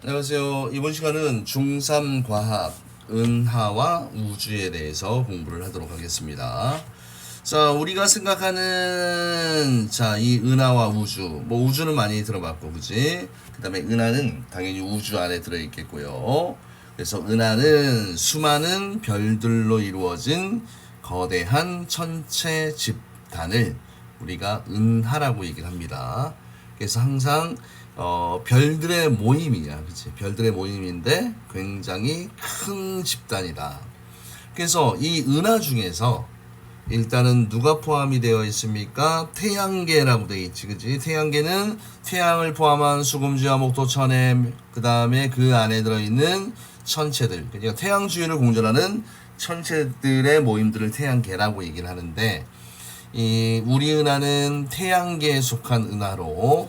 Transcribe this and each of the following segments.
안녕하세요. 이번 시간은 중3 과학, 은하와 우주에 대해서 공부를 하도록 하겠습니다. 자, 우리가 생각하는, 이 은하와 우주. 뭐, 우주는 많이 들어봤고, 그지? 그 다음에 은하는 당연히 우주 안에 들어있겠고요. 그래서 은하는 수많은 별들로 이루어진 거대한 천체 집단을 우리가 은하라고 얘기를 합니다. 그래서 항상 별들의 모임이야, 그치? 별들의 모임인데 굉장히 큰 집단이다. 그래서 이 은하 중에서 일단은 누가 포함이 되어 있습니까? 태양계라고 되어 있지, 그치? 태양계는 태양을 포함한 수금지와 목토, 천해, 그 다음에 그 안에 들어있는 천체들, 그러니까 태양 주위를 공전하는 천체들의 모임들을 태양계라고 얘기를 하는데, 이 우리 은하는 태양계에 속한 은하로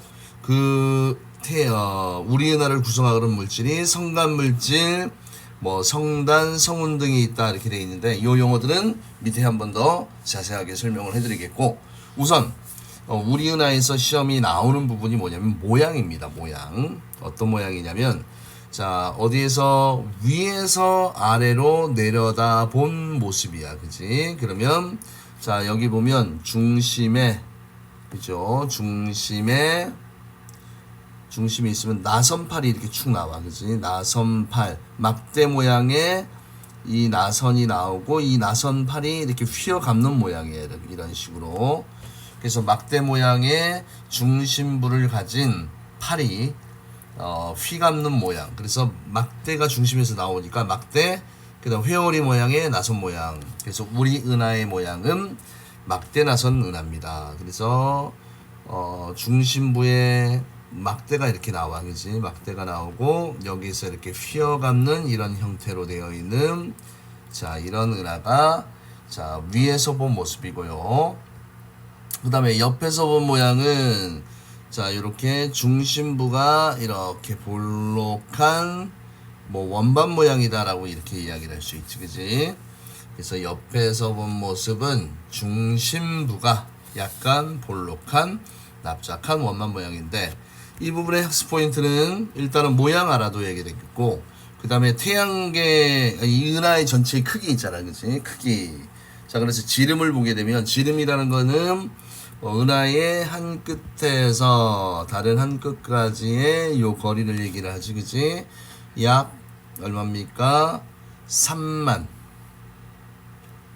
우리 은하를 구성하는 물질이 성간물질, 뭐 성단, 성운 등이 있다 이렇게 되어 있는데 이 용어들은 밑에 한 번 더 자세하게 설명을 해드리겠고, 우선 우리 은하에서 시험이 나오는 부분이 뭐냐면 모양입니다. 모양. 어떤 모양이냐면 어디에서 위에서 아래로 내려다 본 모습이야, 그지? 그러면 여기 보면 중심에, 그죠? 중심이 있으면 나선팔이 이렇게 축 나와, 그지? 나선팔, 막대 모양의 이 나선이 나오고 이 나선팔이 이렇게 휘어감는 모양이에요. 이런 식으로. 그래서 막대 모양의 중심부를 가진 팔이 휘감는 모양. 그래서 막대가 중심에서 나오니까 막대, 그다음 회오리 모양의 나선 모양. 그래서 우리 은하의 모양은 막대 나선 은하입니다. 그래서 중심부에 막대가 이렇게 나와, 그지? 막대가 나오고 여기서 이렇게 휘어감는 이런 형태로 되어 있는 이런 은하가 위에서 본 모습이고요. 그 다음에 옆에서 본 모양은 이렇게 중심부가 이렇게 볼록한 뭐 원반 모양이다라고 이렇게 이야기를 할 수 있지, 그지? 그래서 옆에서 본 모습은 중심부가 약간 볼록한 납작한 원반 모양인데, 이 부분의 학습 포인트는 일단은 모양 알아도 얘기되겠고, 그 다음에 태양계, 이 은하의 전체의 크기 있잖아, 그치? 크기. 그래서 지름을 보게 되면, 지름이라는 거는 은하의 한 끝에서 다른 한 끝까지의 요 거리를 얘기를 하지, 그치? 약, 얼마입니까? 3만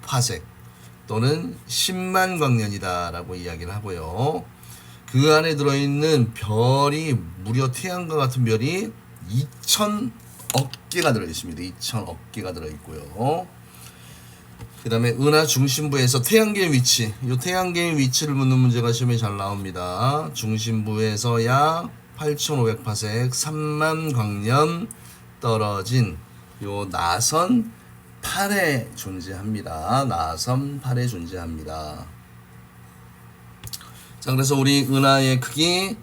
파색 또는 10만 광년이다라고 이야기를 하고요. 그 안에 들어있는 별이 무려 태양과 같은 별이 2,000억 개가 들어있습니다. 2,000억 개가 들어있고요. 그 다음에 은하 중심부에서 태양계의 위치, 이 태양계의 위치를 묻는 문제가 시험에 잘 나옵니다. 중심부에서 약 8,500파색 3만 광년 떨어진 요 나선 8에 존재합니다. 나선 8에 존재합니다. 그래서 우리 은하의 크기,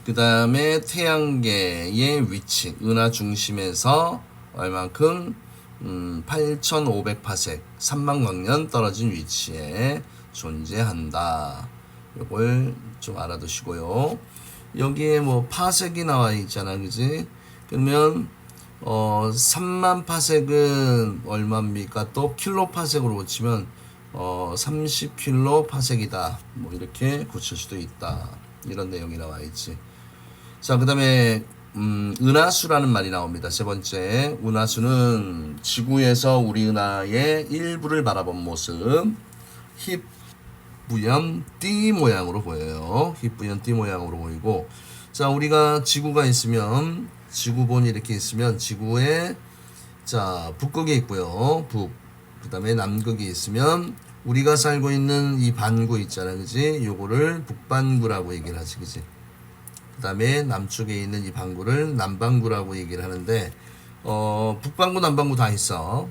그 다음에 태양계의 위치, 은하 중심에서 얼만큼 8,500파색 3만 광년 떨어진 위치에 존재한다. 이걸 좀 알아두시고요. 여기에 뭐 파색이 나와 있잖아, 그지? 그러면 3만 파색은 얼마입니까? 또 킬로 파색으로 치면 30킬로 파색이다. 뭐 이렇게 고칠 수도 있다. 이런 내용이 나와 있지. 그 다음에 은하수라는 말이 나옵니다. 세 번째, 은하수는 지구에서 우리 은하의 일부를 바라본 모습, 힙부연 띠 모양으로 보여요. 힙부연 띠 모양으로 보이고, 우리가 지구가 있으면, 지구본이 이렇게 있으면 지구에 북극이 있고요. 그 다음에 남극이 있으면 우리가 살고 있는 이 반구 있잖아, 그지? 요거를 북반구라고 얘기를 하지, 그지? 그 다음에 남쪽에 있는 이 반구를 남반구라고 얘기를 하는데, 북반구, 남반구 다 있어.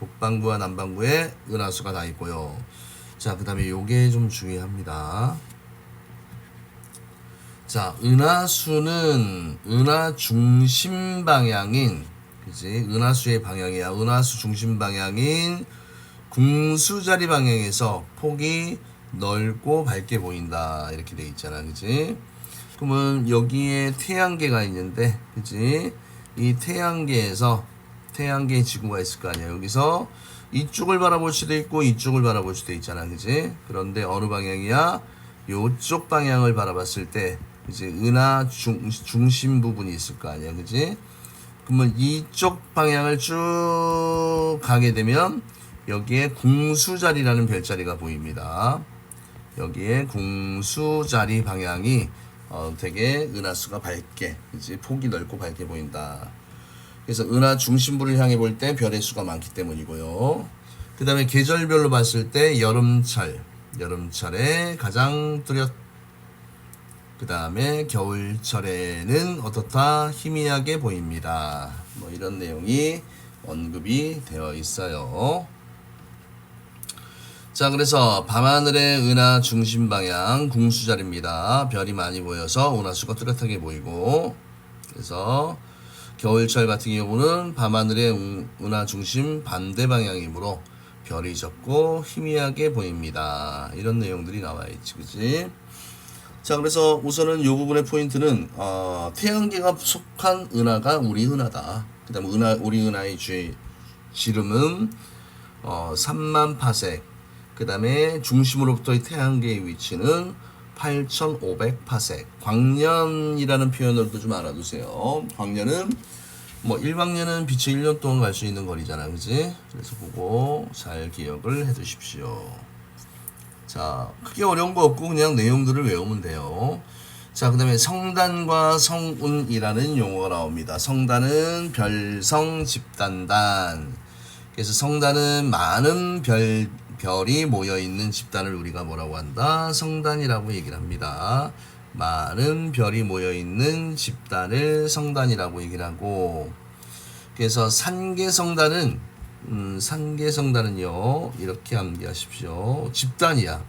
북반구와 남반구에 은하수가 다 있고요. 그 다음에 요게 좀 중요합니다. 은하수는 은하 중심 방향인, 그지? 은하수의 방향이야. 은하수 중심 방향인 궁수자리 방향에서 폭이 넓고 밝게 보인다. 이렇게 돼 있잖아, 그지? 그러면 여기에 태양계가 있는데, 그지? 이 태양계에서 태양계 지구가 있을 거 아니야. 여기서 이쪽을 바라볼 수도 있고 이쪽을 바라볼 수도 있잖아, 그지? 그런데 어느 방향이야? 요쪽 방향을 바라봤을 때 이제 은하 중심 부분이 있을 거 아니야, 그지? 그러면 이쪽 방향을 쭉 가게 되면 여기에 궁수자리라는 별자리가 보입니다. 여기에 궁수자리 방향이 되게 은하수가 밝게, 이제 폭이 넓고 밝게 보인다. 그래서 은하 중심부를 향해 볼 때 별의 수가 많기 때문이고요. 그 다음에 계절별로 봤을 때 여름철에 가장 뚜렷. 그 다음에 겨울철에는 어떻다? 희미하게 보입니다. 뭐 이런 내용이 언급이 되어 있어요. 자, 그래서 밤하늘의 은하 중심 방향 궁수자리입니다. 별이 많이 보여서 은하수가 뚜렷하게 보이고, 그래서 겨울철 같은 경우는 밤하늘의 은하 중심 반대 방향이므로 별이 적고 희미하게 보입니다. 이런 내용들이 나와 있지, 그지? 자, 그래서 우선은 이 부분의 포인트는 태양계가 속한 은하가 우리 은하다. 그 다음에 우리 은하의 지름은 3만 파색. 그 다음에 중심으로부터의 태양계의 위치는 8,500파색. 광년이라는 표현으로도 좀 알아두세요. 광년은 뭐 1광년은 빛의 1년 동안 갈 수 있는 거리잖아, 그지? 그래서 그거 잘 기억을 해 두십시오. 자, 크게 어려운 거 없고 그냥 내용들을 외우면 돼요. 자, 그 다음에 성단과 성운이라는 용어가 나옵니다. 성단은 별성 집단단. 그래서 성단은 많은 별이 모여있는 집단을 우리가 뭐라고 한다? 성단이라고 얘기를 합니다. 많은 별이 모여있는 집단을 성단이라고 얘기를 하고, 그래서 산계성단은요, 이렇게 암기하십시오. 집단이야.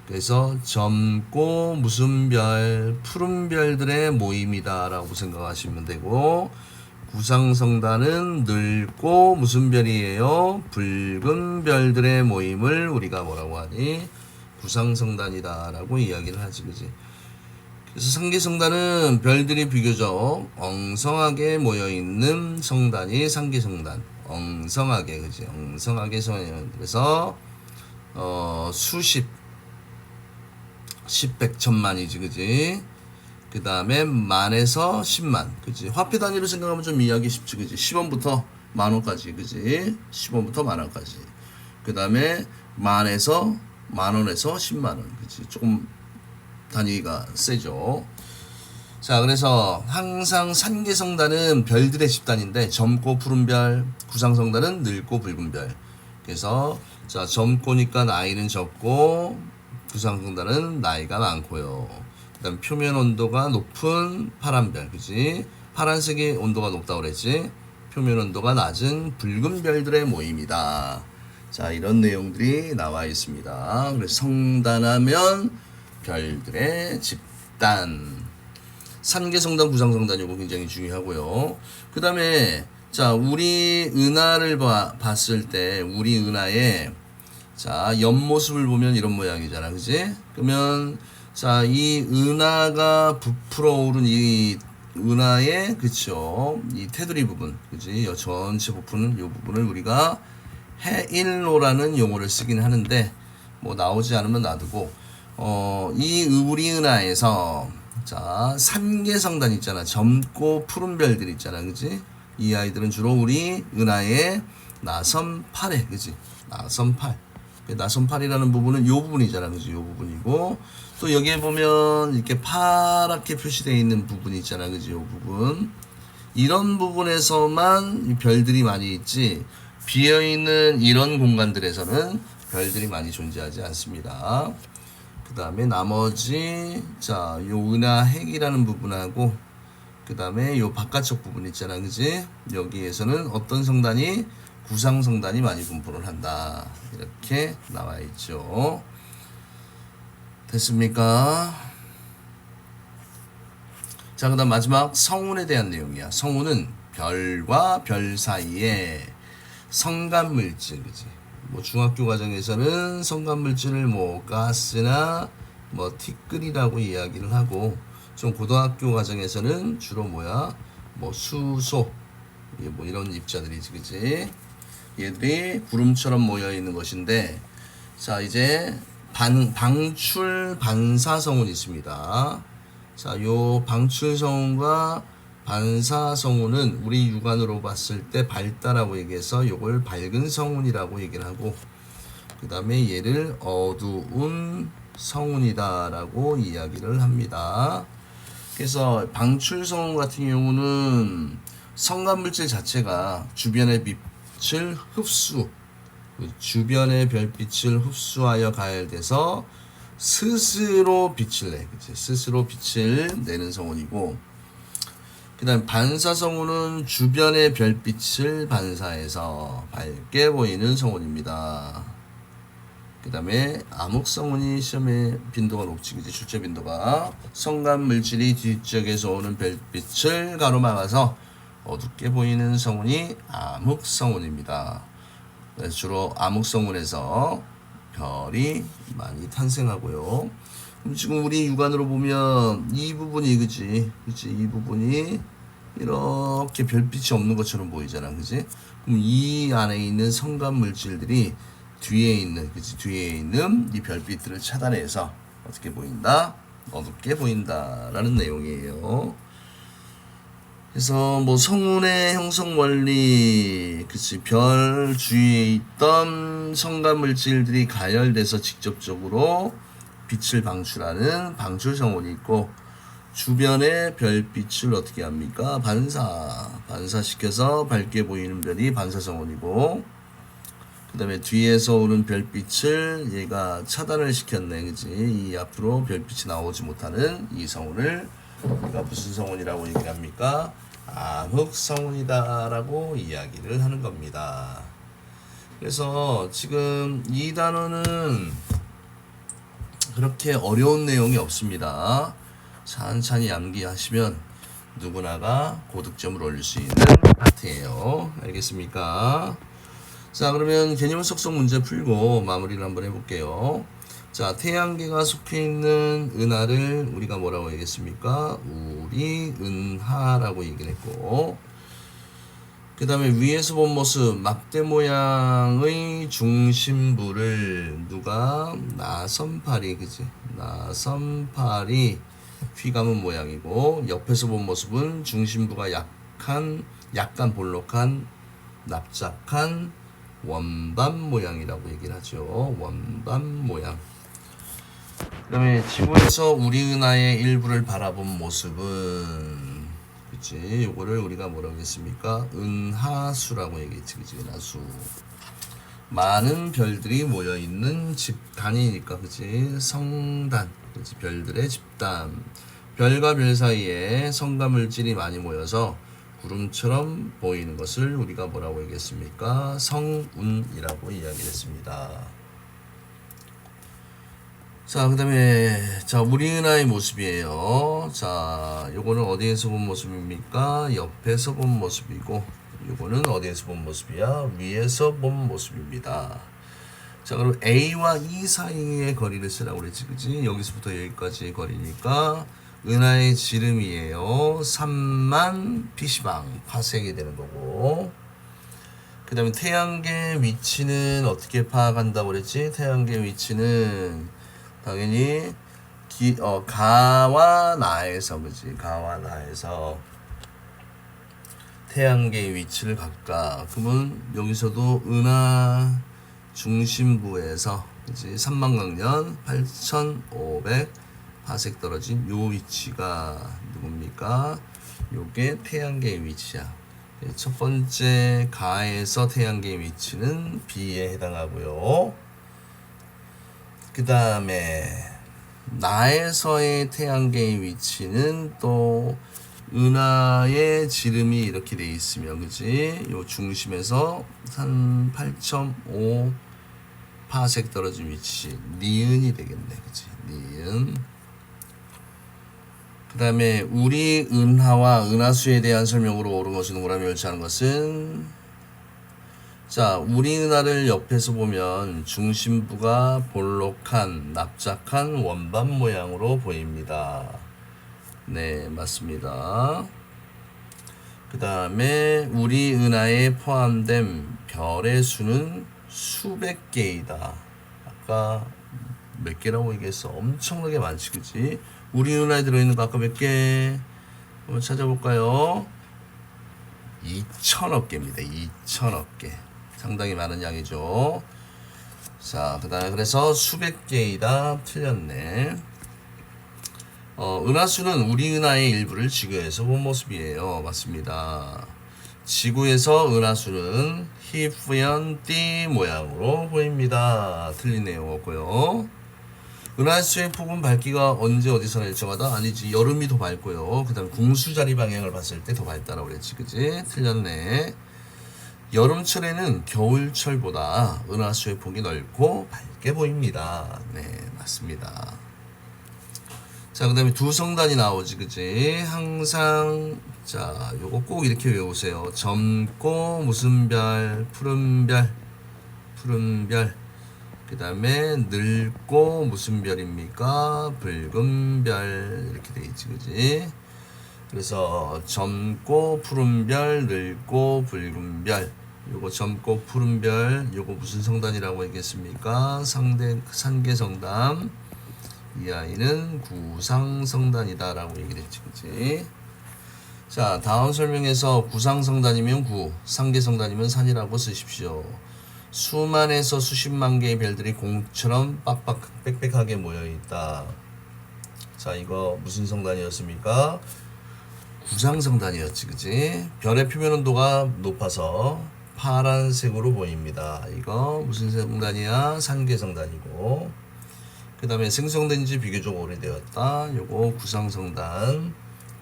그래서 젊고 무슨 별, 푸른 별들의 모임이다 라고 생각하시면 되고, 구상성단은 늙고 무슨 별이에요? 붉은 별들의 모임을 우리가 뭐라고 하니? 구상성단이다 라고 이야기를 하지, 그지? 그래서 상계성단은 별들이 비교적 엉성하게 모여있는 성단이 상계성단. 엉성하게, 그지? 엉성하게 그래서 십백천만이지, 그지? 그 다음에 만에서 10만, 그지? 화폐 단위로 생각하면 좀 이해하기 쉽지, 그지? 10원부터 만원까지, 그지? 10원부터 만원까지. 그 다음에 만원에서 10만원, 그지? 조금 단위가 세죠. 자, 그래서 항상 산계성단은 별들의 집단인데 젊고 푸른 별, 구상성단은 늙고 붉은 별. 그래서 자, 젊고니까 나이는 적고 구상성단은 나이가 많고요. 그다음 표면 온도가 높은 파란 별, 그지? 파란색이 온도가 높다고 그랬지? 표면 온도가 낮은 붉은 별들의 모임이다. 자, 이런 내용들이 나와 있습니다. 그래서 성단하면 별들의 집단. 산계성단, 구상성단 이거 굉장히 중요하고요. 그 다음에 자, 우리 은하를 봤을 때 우리 은하의 자, 옆모습을 보면 이런 모양이잖아, 그지? 그러면 자, 이 은하가 부풀어 오른 이 은하의, 그쵸, 이 테두리 부분, 그지? 전체 부푸는 이 부분을 우리가 해일로라는 용어를 쓰긴 하는데 뭐 나오지 않으면 놔두고 이 우리 은하에서 자, 산계성단 있잖아. 젊고 푸른 별들 있잖아, 그지? 이 아이들은 주로 우리 은하의 나선팔에, 그지? 나선팔. 나선팔이라는 부분은 요 부분이잖아, 그지? 요 부분이고, 또 여기에 보면 이렇게 파랗게 표시되어 있는 부분이 있잖아, 그지? 요 부분. 이런 부분에서만 별들이 많이 있지, 비어있는 이런 공간들에서는 별들이 많이 존재하지 않습니다. 그 다음에 나머지 자, 요 은하 핵이라는 부분하고 그 다음에 요 바깥쪽 부분 있잖아, 그지? 여기에서는 어떤 성단이? 구상성단이 많이 분포를 한다. 이렇게 나와 있죠. 됐습니까? 자, 그 다음 마지막 성운에 대한 내용이야. 성운은 별과 별 사이에 성간물질, 그지? 뭐 중학교 과정에서는 성간물질을 뭐 가스나 뭐 티끌이라고 이야기를 하고, 좀 고등학교 과정에서는 주로 뭐야? 뭐 수소, 뭐 이런 입자들이지, 그지? 얘들이 구름처럼 모여 있는 것인데, 자, 이제 방출 반사성운이 있습니다. 자, 요 방출 성운과 반사 성운은 우리 육안으로 봤을 때 밝다라고 얘기해서 요걸 밝은 성운이라고 얘기를 하고, 그 다음에 얘를 어두운 성운이다라고 이야기를 합니다. 그래서 방출 성운 같은 경우는 성간물질 자체가 주변의 빛을 흡수, 주변의 별빛을 흡수하여 가열돼서 스스로 빛을 내, 그치? 스스로 빛을 내는 성운이고, 그 다음 반사성운은 주변의 별빛을 반사해서 밝게 보이는 성운입니다. 그 다음에 암흑성운이 시험의 빈도가 높지, 그치? 출제 빈도가 성간물질이 뒤쪽에서 오는 별빛을 가로막아서 어둡게 보이는 성운이 암흑성운입니다. 주로 암흑성운에서 별이 많이 탄생하고요. 그럼 지금 우리 육안으로 보면 이 부분이, 그치? 이 부분이 이렇게 별빛이 없는 것처럼 보이잖아, 그치? 그럼 이 안에 있는 성간 물질들이 뒤에 있는, 그치? 뒤에 있는 이 별빛들을 차단해서 어떻게 보인다? 어둡게 보인다라는 내용이에요. 그래서 뭐 성운의 형성 원리, 그치? 별 주위에 있던 성간 물질들이 가열돼서 직접적으로 빛을 방출하는 방출 성운이 있고, 주변의 별빛을 어떻게 합니까? 반사시켜서 밝게 보이는 별이 반사 성운이고, 그 다음에 뒤에서 오는 별빛을 얘가 차단을 시켰네, 그치? 이 앞으로 별빛이 나오지 못하는 이 성운을 우리가 무슨 성운이라고 얘기를 합니까? 암흑성운이다라고 이야기를 하는 겁니다. 그래서 지금 이 단어는 그렇게 어려운 내용이 없습니다. 찬찬히 암기하시면 누구나가 고득점을 올릴 수 있는 파트예요. 알겠습니까? 자, 그러면 개념 속성 문제 풀고 마무리를 한번 해볼게요. 자, 태양계가 속해 있는 은하를 우리가 뭐라고 얘기했습니까? 우리 은하라고 얘기를 했고, 그 다음에 위에서 본 모습 막대 모양의 중심부를 누가 나선팔이, 그지? 나선팔이 휘감은 모양이고, 옆에서 본 모습은 중심부가 약간 볼록한 납작한 원반 모양이라고 얘기를 하죠. 원반 모양. 그 다음에 지구에서 우리 은하의 일부를 바라본 모습은, 그치? 요거를 우리가 뭐라고 했습니까? 은하수라고 얘기했지, 그치? 은하수. 많은 별들이 모여있는 집단이니까, 그치? 성단, 그치? 별들의 집단. 별과 별 사이에 성간물질이 많이 모여서 구름처럼 보이는 것을 우리가 뭐라고 얘기했습니까? 성운이라고 이야기를 했습니다. 자, 그 다음에, 자, 우리 은하의 모습이에요. 자, 요거는 어디에서 본 모습입니까? 옆에서 본 모습이고, 요거는 어디에서 본 모습이야? 위에서 본 모습입니다. 자, 그럼 A와 E 사이의 거리를 쓰라고 그랬지, 그지? 여기서부터 여기까지의 거리니까, 은하의 지름이에요. 3만 PC방, 파섹이 되는 거고. 그 다음에 태양계 위치는 어떻게 파악한다고 그랬지? 태양계 위치는 당연히 가와 나에서, 그지? 가와 나에서 태양계의 위치를 각각. 그러면 여기서도 은하 중심부에서, 그지? 3만광년 8,500 파색 떨어진 요 위치가 누굽니까? 요게 태양계의 위치야. 첫 번째 가에서 태양계의 위치는 B에 해당하고요. 그 다음에 나에서의 태양계의 위치는 또 은하의 지름이 이렇게 돼 있으면, 그치? 요 중심에서 한 8.5 파색 떨어진 위치, 니은이 되겠네, 그치? 니은. 그 다음에 우리 은하와 은하수에 대한 설명으로 옳은 것은 누구라 멸치하는 것은, 자, 우리 은하를 옆에서 보면 중심부가 볼록한 납작한 원반 모양으로 보입니다. 네, 맞습니다. 그 다음에 우리 은하에 포함된 별의 수는 수백 개이다. 아까 몇 개라고 얘기했어? 엄청나게 많지, 그치? 우리 은하에 들어있는 거 아까 몇 개? 한번 찾아볼까요? 2천억 개입니다. 2천억 개. 상당히 많은 양이죠. 자, 그 다음에 그래서 수백 개이다. 틀렸네. 은하수는 우리 은하의 일부를 지구에서 본 모습이에요. 맞습니다. 지구에서 은하수는 희뿌연 띠 모양으로 보입니다. 틀리네요. 없고요. 은하수의 폭은 밝기가 언제 어디서나 일정하다? 아니지. 여름이 더 밝고요. 그 다음 궁수자리 방향을 봤을 때 더 밝다라고 그랬지. 그지? 틀렸네. 여름철에는 겨울철보다 은하수의 폭이 넓고 밝게 보입니다. 네, 맞습니다. 자, 그 다음에 두 성단이 나오지, 그지? 항상, 자, 요거 꼭 이렇게 외우세요. 젊고, 무슨 별, 푸른 별, 푸른 별. 그 다음에 늙고, 무슨 별입니까? 붉은 별. 이렇게 돼 있지, 그지? 그래서 젊고, 푸른 별, 늙고, 붉은 별. 요거 젊고, 푸른 별. 요거 무슨 성단이라고 했겠습니까? 산계성단. 이 아이는 구상성단이다 라고 얘기를 했지, 그치? 자, 다음 설명에서 구상성단이면 구, 상계성단이면 산이라고 쓰십시오. 수만에서 수십만 개의 별들이 공처럼 빽빽하게 모여있다. 자, 이거 무슨 성단이었습니까? 구상성단이었지, 그치? 별의 표면 온도가 높아서 파란색으로 보입니다. 이거 무슨 성단이야? 산계성단이고. 그 다음에 생성된 지 비교적 오래되었다. 요거 구상성단.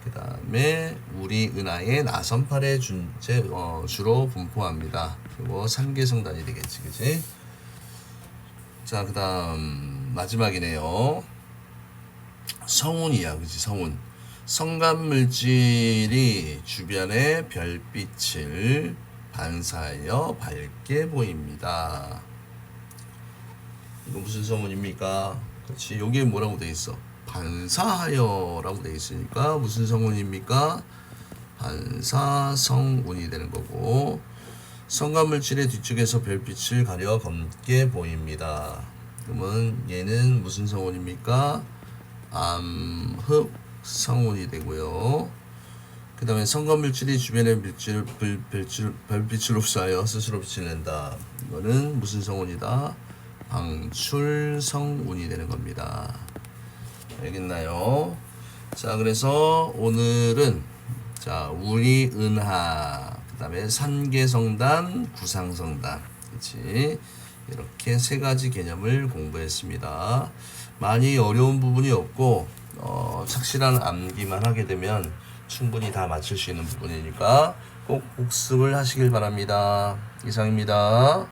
그 다음에 우리 은하의 나선팔에 주로 분포합니다. 요거 산계성단이 되겠지, 그치? 자, 그 다음 마지막이네요. 성운이야, 그치? 성운. 성간물질이 주변의 별빛을 반사하여 밝게 보입니다. 이거 무슨 성운입니까? 그렇지. 여기에 뭐라고 돼 있어? 반사하여라고 돼 있으니까 무슨 성운입니까? 반사성운이 되는 거고, 성간물질의 뒤쪽에서 별빛을 가려 검게 보입니다. 그러면 얘는 무슨 성운입니까? 암흑성운이 되고요. 그 다음에 성간물질이 주변의 별빛을 흡수하여 스스로 빛을 낸다. 이거는 무슨 성운이다? 방출성운이 되는 겁니다. 알겠나요? 자, 그래서 오늘은 자, 우리 은하, 그 다음에 산계성단, 구상성단, 그치? 이렇게 세 가지 개념을 공부했습니다. 많이 어려운 부분이 없고, 착실한 암기만 하게 되면 충분히 다 맞출 수 있는 부분이니까 꼭 복습을 하시길 바랍니다. 이상입니다.